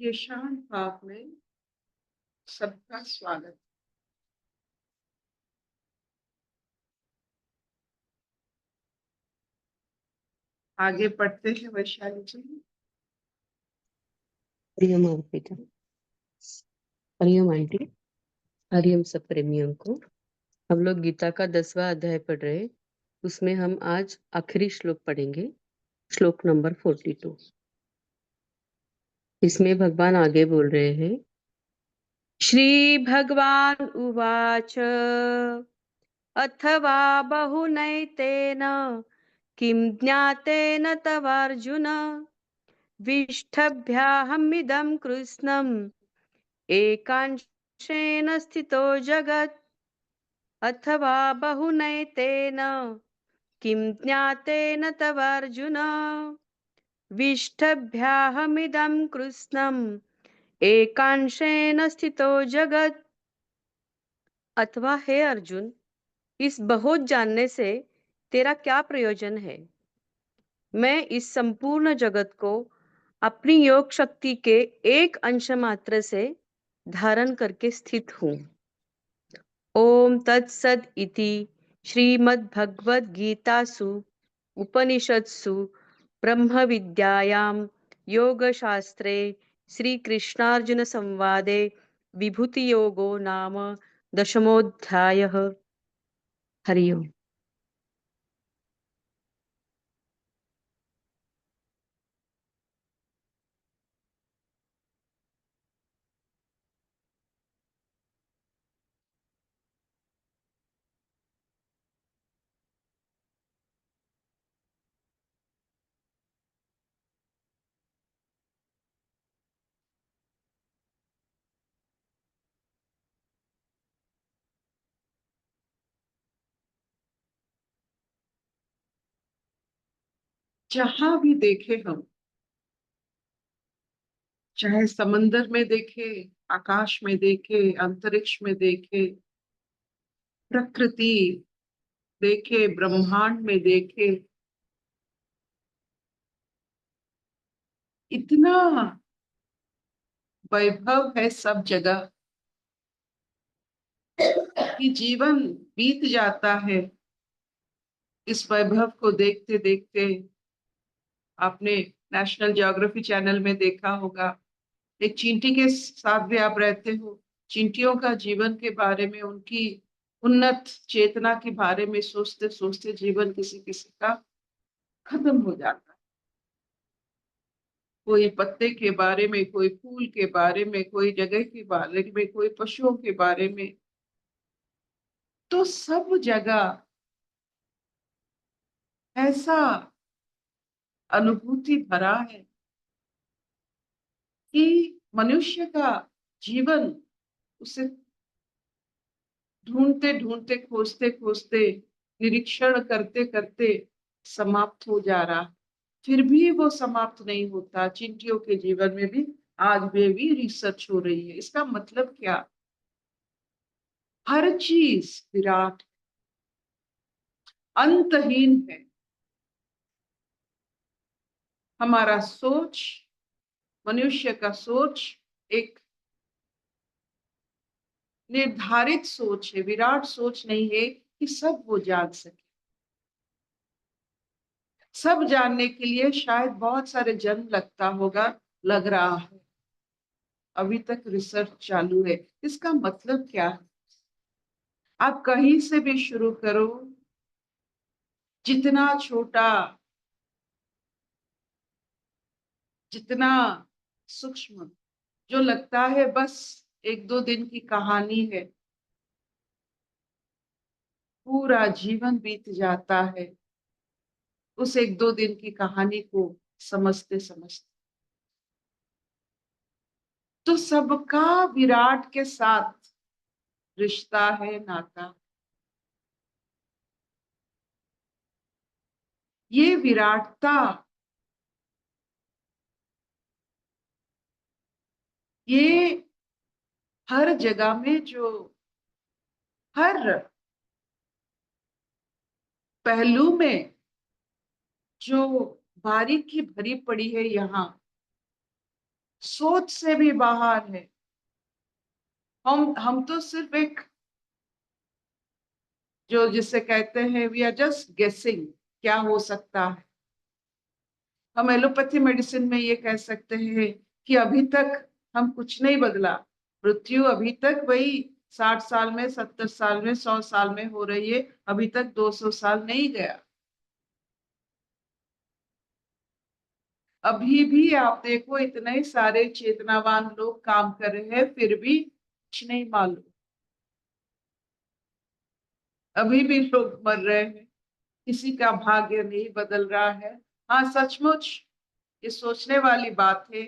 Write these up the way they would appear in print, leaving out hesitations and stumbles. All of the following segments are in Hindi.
ये शांत भाव में सबका स्वागत। आगे पढ़ते हैं वैशाली जी। हरिओम अर्पिता। हरिओम आंटी। हरिओम सब प्रेमियों को। हम लोग गीता का 10वां अध्याय पढ़ रहे हैं। उसमें हम आज आखिरी श्लोक पढ़ेंगे, श्लोक नंबर 42। इसमें भगवान आगे बोल रहे हैं, श्री भगवान उवाच अथवा बहुनैतेन किं ज्ञातेन तवार्जुन विष्ठभ्याहमिदं कृत्स्नम् एकांशेन स्थितो जगत् अथवा बहुनैतेन किं ज्ञातेन तवार्जुन विष्ठभ्याहमिदं कृत्स्नम् एकांशेन स्थितो जगत्। अथवा हे अर्जुन, इस बहुत जानने से तेरा क्या प्रयोजन है? मैं इस संपूर्ण जगत को अपनी योग शक्ति के एक अंश मात्र से धारण करके स्थित हूँ। ओम तत्सद इति श्रीमद्भगवद्गीतासु उपनिषत्सु ब्रह्म विद्यायां योगशास्त्रे श्रीकृष्णार्जुन संवादे विभूति योगो नाम 10मोऽध्यायः। हरि ओम। जहां भी देखे हम, चाहे समंदर में देखे, आकाश में देखे, अंतरिक्ष में देखे, प्रकृति देखे, ब्रह्मांड में देखे, इतना वैभव है सब जगह कि जीवन बीत जाता है इस वैभव को देखते देखते। आपने नेशनल ज्योग्राफी चैनल में देखा होगा, एक चींटी के साथ भी आप रहते हो, चींटियों का जीवन के बारे में, उनकी उन्नत चेतना के बारे में सोचते सोचते जीवन किसी किसी का खत्म हो जाता है। कोई पत्ते के बारे में, कोई फूल के बारे में, कोई जगह के बारे में, कोई पशुओं के बारे में। तो सब जगह ऐसा अनुभूति भरा है कि मनुष्य का जीवन उसे ढूंढते ढूंढते, खोजते खोजते, निरीक्षण करते करते समाप्त हो जा रहा। फिर भी वो समाप्त नहीं होता। चींटियों के जीवन में भी आज भी रिसर्च हो रही है। इसका मतलब क्या? हर चीज विराट, अंतहीन है। हमारा सोच, मनुष्य का सोच एक निर्धारित सोच है, विराट सोच नहीं है कि सब वो जान सके। सब जानने के लिए शायद बहुत सारे जन्म लगता होगा, लग रहा है। अभी तक रिसर्च चालू है। इसका मतलब क्या है? आप कहीं से भी शुरू करो, जितना छोटा, जितना सूक्ष्म, जो लगता है बस एक दो दिन की कहानी है, पूरा जीवन बीत जाता है उस एक दो दिन की कहानी को समझते समझते। तो सबका विराट के साथ रिश्ता है, नाता। ये विराटता, ये हर जगह में, जो हर पहलू में जो बारीकी भरी पड़ी है यहाँ, सोच से भी बाहर है। हम तो सिर्फ एक, जो जिसे कहते हैं वी आर जस्ट गेसिंग क्या हो सकता है। हम एलोपैथी मेडिसिन में ये कह सकते हैं कि अभी तक हम कुछ नहीं बदला, मृत्यु अभी तक वही 60 साल में, 70 साल में, 100 साल में हो रही है, अभी तक 200 साल नहीं गया। अभी भी आप देखो इतने सारे चेतनावान लोग काम कर रहे हैं, फिर भी कुछ नहीं मालूम, अभी भी लोग मर रहे हैं, किसी का भाग्य नहीं बदल रहा है। हाँ, सचमुच ये सोचने वाली बात है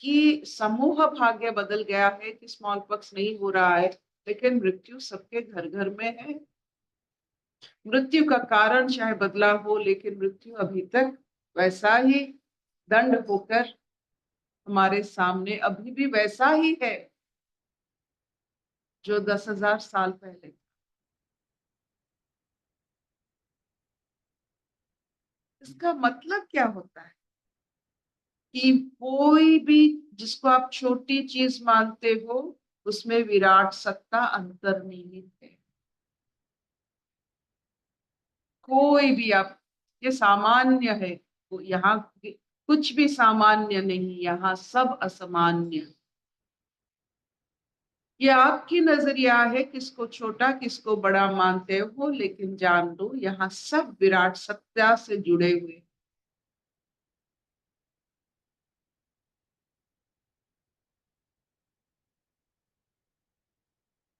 कि समूह भाग्य बदल गया है कि स्मॉल पॉक्स नहीं हो रहा है, लेकिन मृत्यु सबके घर घर में है। मृत्यु का कारण चाहे बदला हो, लेकिन मृत्यु अभी तक वैसा ही दंड होकर हमारे सामने अभी भी वैसा ही है जो 10,000 साल पहले। इसका मतलब क्या होता है कि कोई भी जिसको आप छोटी चीज मानते हो, उसमें विराट सत्ता अंतर्निहित है। कोई भी आप, ये सामान्य है, यहाँ कुछ भी सामान्य नहीं, यहाँ सब असामान्य। ये आपकी नजरिया है, किसको छोटा किसको बड़ा मानते हो, लेकिन जान लो यहाँ सब विराट सत्ता से जुड़े हुए।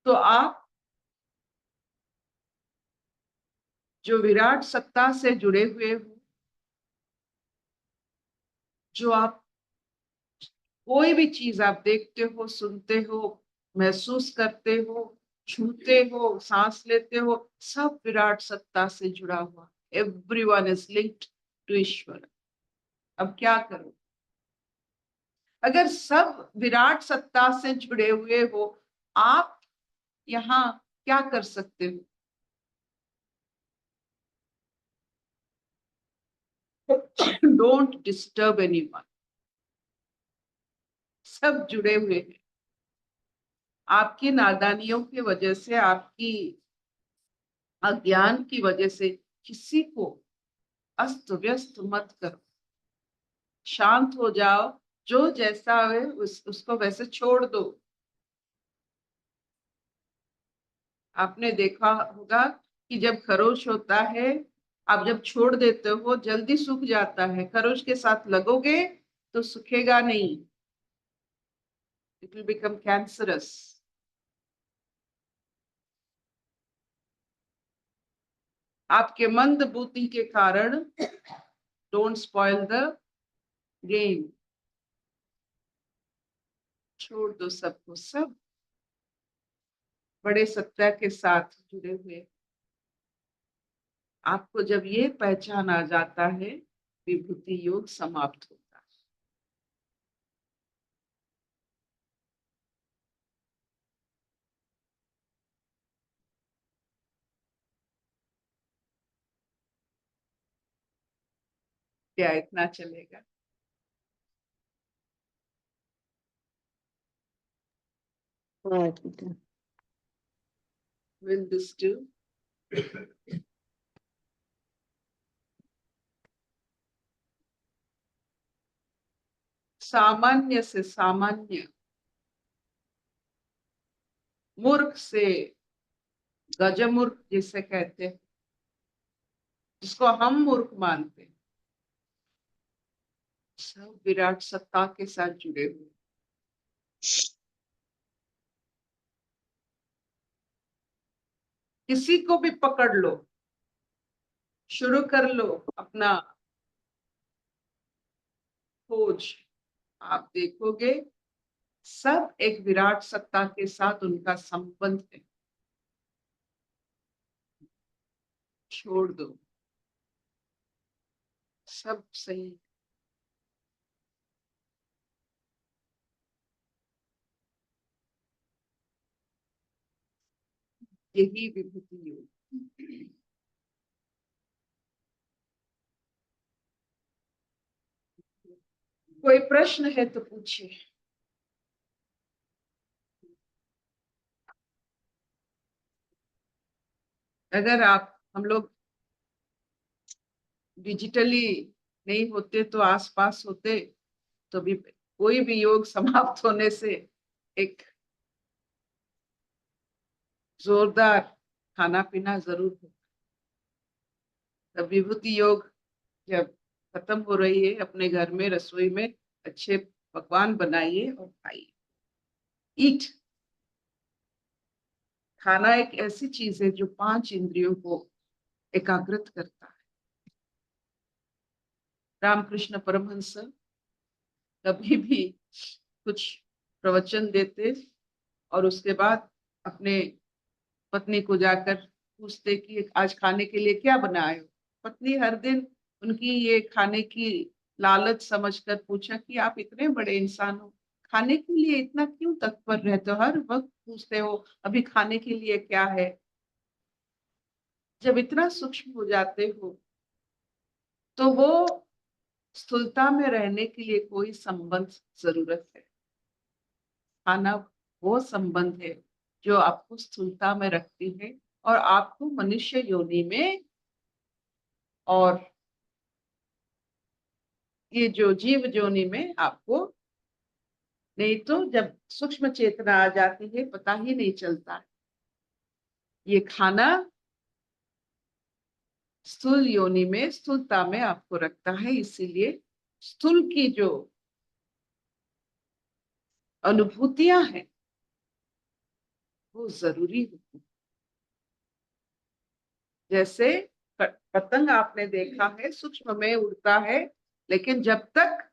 तो आप जो विराट सत्ता से जुड़े हुए हो, जो आप कोई भी चीज आप देखते हो, सुनते हो, महसूस करते हो, छूते हो, सांस लेते हो, सब विराट सत्ता से जुड़ा हुआ। एवरीवन इज लिंक्ड टू ईश्वर। अब क्या करो, अगर सब विराट सत्ता से जुड़े हुए हो, आप यहाँ क्या कर सकते हो? Don't disturb anyone. सब जुड़े हुए हैं। आपकी नादानियों की वजह से, आपकी अज्ञान की वजह से किसी को अस्त व्यस्त मत करो। शांत हो जाओ, जो जैसा है उसको वैसे छोड़ दो। आपने देखा होगा कि जब खरोच होता है, आप जब छोड़ देते हो जल्दी सूख जाता है, खरोच के साथ लगोगे तो सूखेगा नहीं, इट विल बिकम कैंसरस। आपके मंद बुद्धि के कारण डोंट स्पॉइल द गेम। छोड़ दो सबको, सब बड़े सत्ता के साथ जुड़े हुए। आपको जब ये पहचान आ जाता है, विभूति योग समाप्त होता है। क्या इतना चलेगा? Right, बेटा। Will this do? सामान्य से सामान्य, मूर्ख से गजमूर्ख जिसे कहते हैं, जिसको हम मूर्ख मानते हैं, सब विराट सत्ता के साथ जुड़े हुए। किसी को भी पकड़ लो, शुरू कर लो अपना खोज, आप देखोगे सब एक विराट सत्ता के साथ उनका संबंध है। छोड़ दो, सब सही। यही विभूति योग। कोई प्रश्न है तो पूछिए। अगर हम लोग डिजिटली नहीं होते तो आसपास होते तो भी कोई भी योग समाप्त होने से एक जोरदार खाना पीना जरूर होता। तब विभूति योग जब खत्म हो रही है, अपने घर में रसोई में अच्छे पकवान बनाइए और खाइए। ईट। खाना एक ऐसी चीज है जो 5 इंद्रियों को एकाग्रत करता है। रामकृष्ण परमहंस कभी भी कुछ प्रवचन देते और उसके बाद अपने पत्नी को जाकर पूछते कि आज खाने के लिए क्या बनाए हो। पत्नी हर दिन उनकी ये खाने की लालच समझकर पूछा कि आप इतने बड़े इंसान हो, खाने के लिए इतना क्यों तत्पर रहते हो, हर वक्त पूछते हो अभी खाने के लिए क्या है। जब इतना सूक्ष्म हो जाते हो तो वो स्थूलता में रहने के लिए कोई संबंध जरूरत है। खाना वो संबंध है जो आपको स्थूलता में रखती है और आपको मनुष्य योनि में और ये जो जीव योनि में आपको, नहीं तो जब सूक्ष्म चेतना आ जाती है पता ही नहीं चलता है। ये खाना स्थूल योनि में, स्थूलता में आपको रखता है, इसीलिए स्थूल की जो अनुभूतियां हैं वो जरूरी होती है। जैसे पतंग आपने देखा है सूक्ष्म में उड़ता है, लेकिन जब तक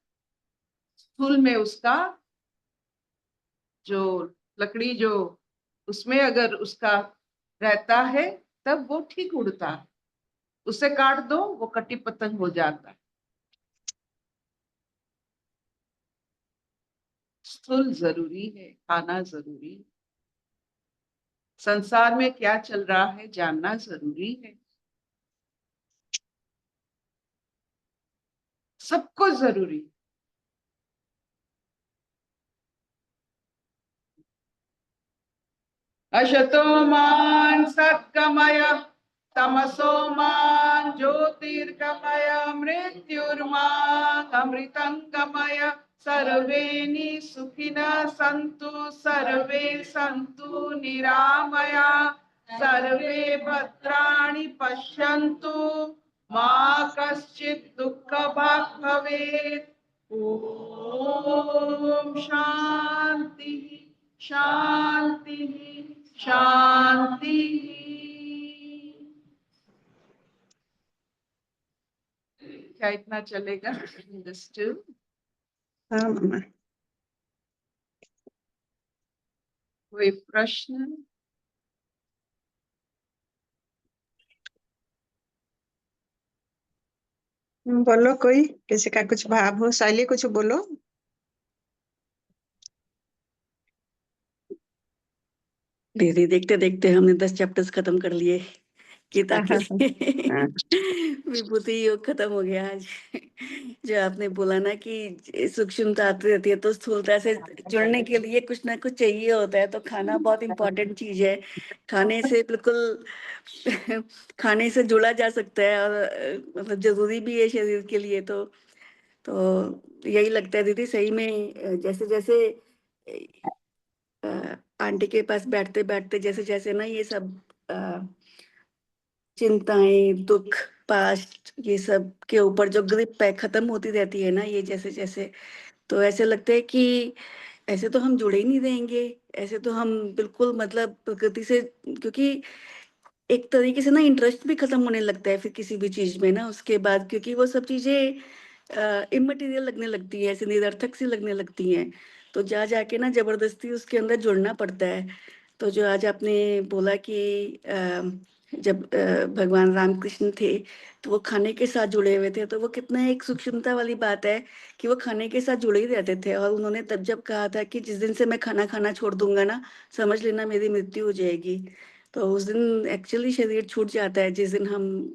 स्थूल में उसका जो लकड़ी जो उसमें अगर उसका रहता है तब वो ठीक उड़ता है। उसे काट दो वो कटी पतंग हो जाता है। स्थूल जरूरी है, खाना जरूरी है। संसार में क्या चल रहा है जानना जरूरी है। सब कुछ जरूरी है। अशतो मान सत्कमय, तमसो मान ज्योतिर्गमय, मृत्युर्मान अमृतंगमय। सर्वे सुखिनः सन्तु, सर्वे सन्तु निरामया, सर्वे भद्राणि पश्यन्तु, मा कश्चित् दुःखभाग् भवेत्। ओम शांति शांति शांति। क्या इतना चलेगा? Understood? हाँ मामा। कोई प्रश्न? बोलो, कोई किसी का कुछ भाव हो, शैली कुछ बोलो। दीदी देखते देखते हमने 10 चैप्टर्स खत्म कर लिए गीता के। हाँ। विभूति योग खत्म हो गया आज। जो आपने बोला ना कि सूक्ष्मता आती रहती है तो स्थूलता से जुड़ने के लिए कुछ ना कुछ चाहिए होता है, तो खाना बहुत इंपॉर्टेंट चीज है। खाने से बिल्कुल खाने से जुड़ा जा सकता है और मतलब जरूरी भी है शरीर के लिए। तो यही लगता है दीदी सही में, जैसे जैसे आंटी के पास बैठते बैठते जैसे जैसे ना ये सब चिंताएं, दुख, पास्ट, ये सब के ऊपर जो ग्रिप है खत्म होती रहती है ना, ये जैसे जैसे, तो ऐसे लगता है कि ऐसे तो हम जुड़े ही नहीं रहेंगे। ऐसे तो हम बिल्कुल मतलब प्रकृति से, क्योंकि एक तरीके से ना इंटरेस्ट भी खत्म होने लगता है फिर किसी भी चीज में ना उसके बाद, क्योंकि वो सब चीजें इमटेरियल लगने लगती है, ऐसे निरर्थक सी लगने लगती हैं। तो जा जाके ना जबरदस्ती उसके अंदर जुड़ना पड़ता है। तो जो आज आपने बोला कि जब भगवान रामकृष्ण थे तो वो खाने के साथ जुड़े हुए थे, तो वो कितना एक सूक्ष्मता वाली बात है कि वो खाने के साथ जुड़े ही रहते थे। और उन्होंने तब जब कहा था कि जिस दिन से मैं खाना खाना छोड़ दूंगा ना, समझ लेना मेरी मृत्यु हो जाएगी। तो उस दिन एक्चुअली शरीर छूट जाता है, जिस दिन हम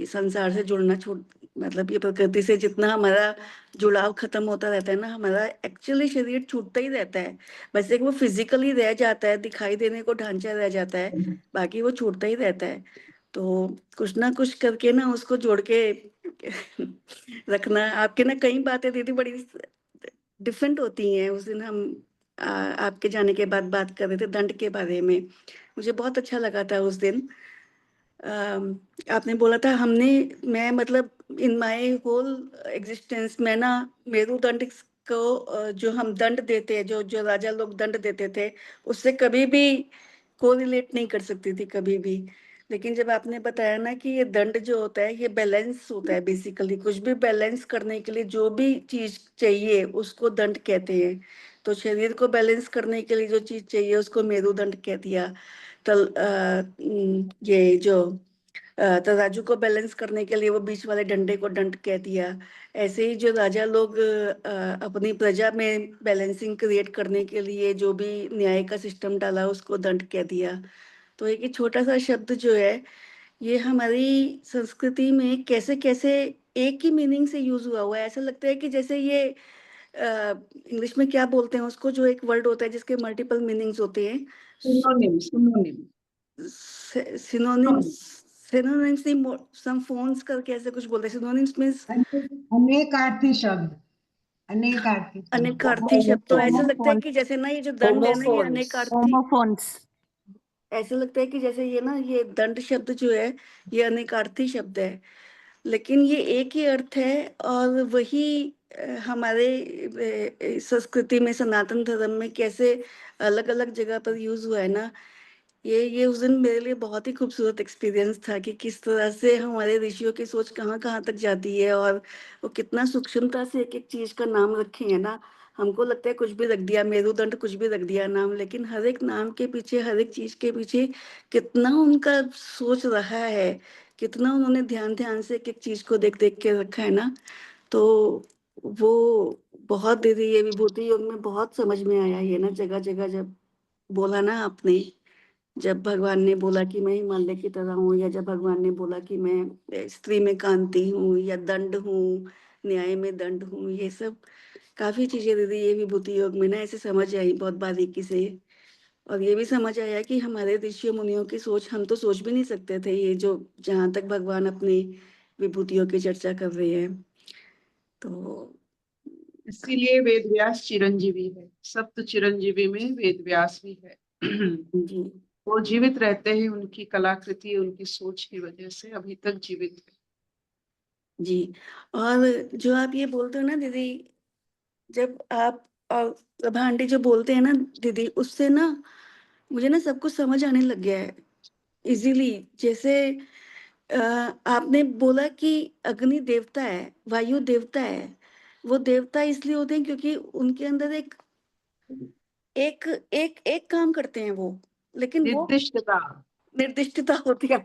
संसार से जुड़ना छोड़, मतलब ये प्रकृति से जितना हमारा जुड़ाव खत्म होता रहता है ना, हमारा एक्चुअली शरीर छूटता ही रहता है। बस एक वो फिजिकली रह जाता है, दिखाई देने को ढांचा रह जाता है, बाकी वो छूटता ही रहता है। तो कुछ ना कुछ करके ना उसको जोड़ के रखना। आपके ना कई बातें दीदी बड़ी डिफरेंट होती हैं। उस दिन हम आपके जाने के बाद बात कर रहे थे दंड के बारे में, मुझे बहुत अच्छा लगा था उस दिन। आपने बोला था मैं मतलब इन माय होल एग्जिस्टेंस में ना मेरुदंड को जो हम दंड देते हैं, जो जो राजा लोग दंड देते थे, उससे कभी भी कोरिलेट नहीं कर सकती थी कभी भी। लेकिन जब आपने बताया ना कि ये दंड जो होता है ये बैलेंस होता है, बेसिकली कुछ भी बैलेंस करने के लिए जो भी चीज चाहिए उसको दंड कहते हैं। तो शरीर को बैलेंस करने के लिए जो चीज चाहिए उसको मेरुदंड कह दिया। ये जो तराजू को बैलेंस करने के लिए वो बीच वाले डंडे को दंड कह दिया। ऐसे ही जो राजा लोग अपनी प्रजा में बैलेंसिंग क्रिएट करने के लिए जो भी न्याय का सिस्टम डाला उसको दंड कह दिया। तो एक छोटा सा शब्द जो है ये हमारी संस्कृति में कैसे कैसे एक ही मीनिंग से यूज हुआ है। ऐसा लगता है कि जैसे ये इंग्लिश में क्या बोलते हैं उसको, जो एक वर्ड होता है जिसके मल्टीपल मीनिंग्स होते हैं, सिनोनिम सिनोनिम्स। सिनोनिम्स नहीं, सम फोन्स करके ऐसे कुछ बोलते हैं। सिनोनिम्स मींस अनेकार्थी शब्द, अनेकार्थी शब्द, अनेकार्थी शब्द। तो ऐसा लगता है कि जैसे ना ये जो दंड है ना ये अनेकार्थी, होमोफोन्स। ऐसा लगता है कि जैसे ये ना ये दंड शब्द जो है ये अनेकार्थी शब्द है, लेकिन ये एक ही अर्थ है। और वही हमारे संस्कृति में सनातन धर्म में कैसे अलग अलग जगह पर यूज हुआ है ना, ये उस दिन मेरे लिए बहुत ही खूबसूरत एक्सपीरियंस था कि किस तरह से हमारे ऋषियों की सोच कहाँ कहाँ तक जाती है और वो कितना सूक्ष्मता से एक एक चीज का नाम रखे हैं ना। हमको लगता है कुछ भी रख दिया, मेरुदंड कुछ भी रख दिया नाम, लेकिन हर एक नाम के पीछे, हर एक चीज के पीछे कितना उनका सोच रहा है, कितना उन्होंने ध्यान ध्यान से एक एक चीज को देख देख के रखा है ना। तो वो बहुत दीदी ये विभूति योग में बहुत समझ में आया ये ना, जगह जगह जब बोला ना आपने, जब भगवान ने बोला कि मैं हिमालय की तरह हूँ, या जब भगवान ने बोला कि मैं स्त्री में कांति हूँ या दंड हूँ, न्याय में दंड हूँ, ये सब काफी चीजें दीदी ये विभूति योग में ना ऐसे समझ आई बहुत बारीकी से। और ये भी समझ आया कि हमारे ऋषि मुनियों की सोच हम तो सोच भी नहीं सकते थे, ये जो जहाँ तक भगवान अपनी विभूतियों की चर्चा कर रहे हैं। तो इसीलिए वेद व्यास चिरंजीवी है, सप्त चिरंजीवी में वेद व्यास भी है। जी वो जीवित रहते हैं, उनकी कलाकृति उनकी सोच की वजह से अभी तक जीवित है। जी। और जो आप ये बोलते हो ना दीदी, जब आप और प्रभा आंटी जो बोलते हैं ना दीदी, उससे ना मुझे ना सब कुछ समझ आने लग गया है इजीली। जैसे आपने बोला कि अग्नि देवता है, वायु देवता है। वो देवता इसलिए होते हैं क्योंकि उनके अंदर एक एक एक एक काम करते हैं वो, लेकिन वो निर्दिष्टता। निर्दिष्टता होती है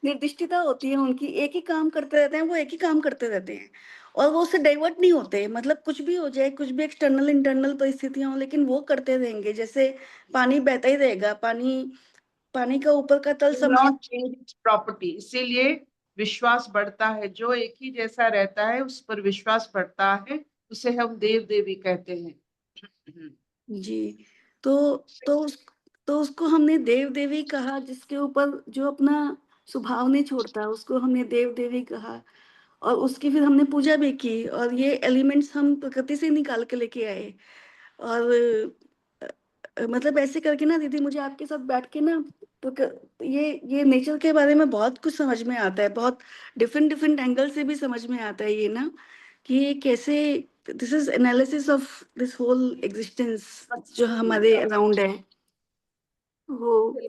निर्दिष्टता होती है उनकी, एक ही काम करते रहते हैं, वो एक ही काम करते रहते हैं और वो उससे डाइवर्ट नहीं होते। मतलब कुछ भी हो जाए, कुछ भी एक्सटर्नल इंटरनल परिस्थितियां हो, लेकिन वो करते रहेंगे। जैसे पानी बहता ही रहेगा, पानी पानी का ऊपर का तल समान। नॉट चेंज इट्स प्रॉपर्टी, इसीलिए विश्वास बढ़ता है। जो एक ही जैसा रहता है उस पर विश्वास बढ़ता है, उसे हम देव देवी कहते हैं। जी। तो तो उस तो उसको हमने देव देवी कहा, जिसके ऊपर जो अपना स्वभाव नहीं छोड़ता उसको हमने देव देवी कहा। और उसकी फिर हमने पूजा भी की, और ये एलिमेंट्स हम प्रकृति से निकाल के लेके आए। और मतलब ऐसे करके ना दीदी मुझे आपके साथ बैठ के ना ये नेचर के बारे में बहुत कुछ समझ में आता है, बहुत डिफरेंट डिफरेंट एंगल से भी समझ में आता है ये ना, कि ये कैसे this is analysis of this whole existence जो हमारे अराउंड है वो।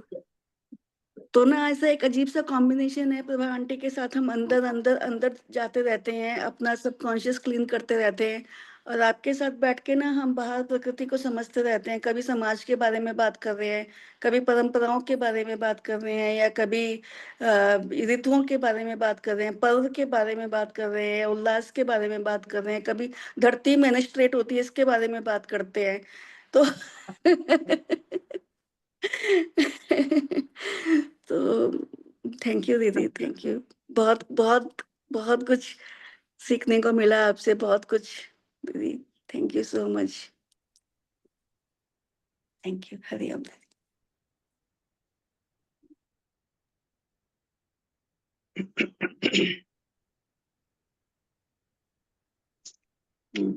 तो ना ऐसा एक अजीब सा कॉम्बिनेशन है, प्रभा आंटी के साथ हम अंदर अंदर अंदर जाते रहते हैं, अपना सबकॉन्शियस क्लीन करते रहते हैं। और आपके साथ बैठ के ना हम बाहर प्रकृति को समझते रहते हैं, कभी समाज के बारे में बात कर रहे हैं, कभी परंपराओं के बारे में बात कर रहे हैं, या कभी ऋतुओं के बारे में बात कर रहे हैं, पर्व के बारे में बात कर रहे हैं, उल्लास के बारे में बात कर रहे हैं, कभी धरती मेनिस्ट्रेट होती है इसके बारे में बात करते हैं। तो तो थैंक यू दीदी, थैंक यू। बहुत बहुत बहुत कुछ सीखने को मिला आपसे, बहुत कुछ दीदी। Thank you so much. Thank you. Hariom. Hmm.